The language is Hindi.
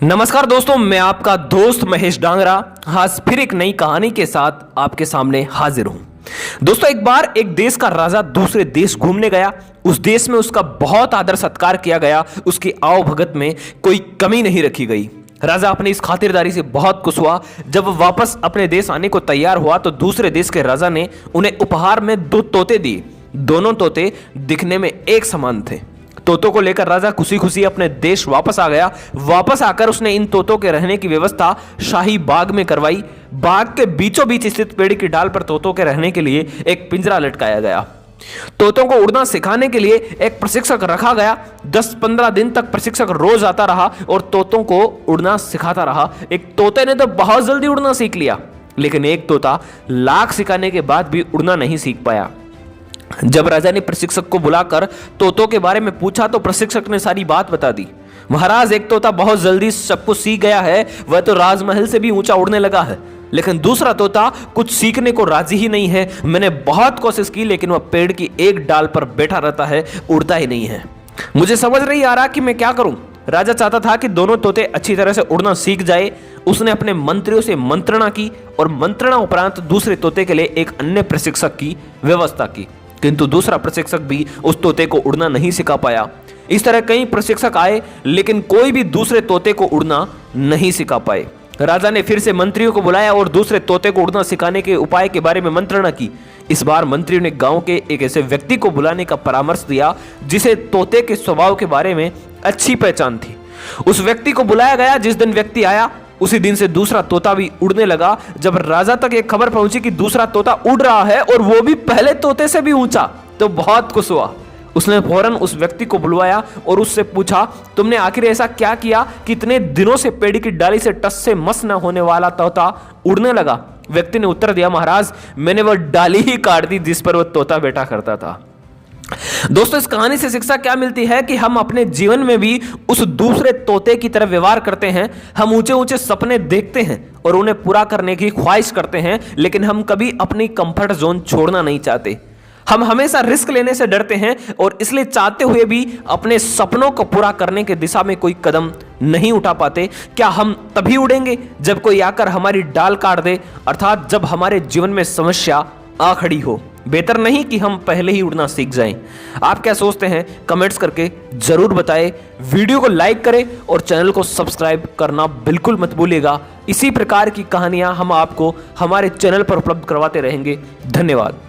नमस्कार दोस्तों, मैं आपका दोस्त महेश डांगरा आज फिर एक नई कहानी के साथ आपके सामने हाजिर हूं। दोस्तों, एक बार एक देश का राजा दूसरे देश घूमने गया। उस देश में उसका बहुत आदर सत्कार किया गया, उसकी आओ भगत में कोई कमी नहीं रखी गई। राजा अपनी इस खातिरदारी से बहुत खुश हुआ। जब वह वापस अपने देश आने को तैयार हुआ तो दूसरे देश के राजा ने उन्हें उपहार में 2 तोते दिए। दोनों तोते दिखने में एक समान थे। तोतों को लेकर राजा खुशी खुशी अपने देश वापस आ गया। वापस आकर उसने इन तोतों के रहने की व्यवस्था शाही बाग में करवाई। बाग के बीचों बीच स्थित पेड़ की डाल पर तोतों के रहने के लिए एक पिंजरा लटकाया गया। तोतों को उड़ना सिखाने के लिए एक प्रशिक्षक रखा गया। 10-15 दिन तक प्रशिक्षक रोज आता रहा और तोतों को उड़ना सिखाता रहा। एक तोते ने तो बहुत जल्दी उड़ना सीख लिया, लेकिन एक तोता लाख सिखाने के बाद भी उड़ना नहीं सीख पाया। जब राजा ने प्रशिक्षक को बुलाकर तोतों के बारे में पूछा तो प्रशिक्षक ने सारी बात बता दी। महाराज, एक तोता बहुत जल्दी सब कुछ सीख गया है, वह तो राजमहल से भी ऊंचा उड़ने लगा है, लेकिन दूसरा तोता कुछ सीखने को राजी ही नहीं है। मैंने बहुत कोशिश की, लेकिन वह पेड़ की एक डाल पर बैठा रहता है, उड़ता ही नहीं है। मुझे समझ नहीं आ रहा कि मैं क्या करूं। राजा चाहता था कि दोनों तोते अच्छी तरह से उड़ना सीख जाए। उसने अपने मंत्रियों से मंत्रणा की और मंत्रणा उपरांत दूसरे तोते के लिए एक अन्य प्रशिक्षक की व्यवस्था की, किंतु दूसरा प्रशिक्षक भी उस तोते को उड़ना नहीं सिखा पाया। इस तरह कई प्रशिक्षक आए, लेकिन कोई भी दूसरे तोते को उड़ना नहीं सिखा पाए। राजा ने फिर से मंत्रियों को बुलाया और दूसरे तोते को उड़ना सिखाने के उपाय के बारे में मंत्रणा की। इस बार मंत्रियों ने गांव के एक ऐसे व्यक्ति को बुलाने का परामर्श दिया जिसे तोते के स्वभाव के बारे में अच्छी पहचान थी। उस व्यक्ति को बुलाया गया। जिस दिन व्यक्ति आया उसी दिन से दूसरा तोता भी उड़ने लगा। जब राजा तक एक खबर पहुंची कि दूसरा तोता उड़ रहा है और वो भी पहले तोते से भी ऊंचा, तो बहुत खुश हुआ। उसने फौरन उस व्यक्ति को बुलवाया और उससे पूछा, तुमने आखिर ऐसा क्या किया कि इतने दिनों से पेड़ की डाली से टस से मस न होने वाला तोता उड़ने लगा? व्यक्ति ने उत्तर दिया, महाराज, मैंने वह डाली ही काट दी जिस पर वह तोता बैठा करता था। दोस्तों, इस कहानी से शिक्षा क्या मिलती है कि हम अपने जीवन में भी उस दूसरे तोते की तरह व्यवहार करते हैं। हम ऊंचे ऊंचे सपने देखते हैं और उन्हें पूरा करने की ख्वाहिश करते हैं, लेकिन हम कभी अपनी कंफर्ट जोन छोड़ना नहीं चाहते। हम हमेशा रिस्क लेने से डरते हैं और इसलिए चाहते हुए भी अपने सपनों को पूरा करने की दिशा में कोई कदम नहीं उठा पाते। क्या हम तभी उड़ेंगे जब कोई आकर हमारी डाल काट दे, अर्थात जब हमारे जीवन में समस्या आ खड़ी हो? बेहतर नहीं कि हम पहले ही उड़ना सीख जाएं? आप क्या सोचते हैं? कमेंट्स करके जरूर बताएं। वीडियो को लाइक करें और चैनल को सब्सक्राइब करना बिल्कुल मत भूलिएगा। इसी प्रकार की कहानियां हम आपको हमारे चैनल पर उपलब्ध करवाते रहेंगे। धन्यवाद।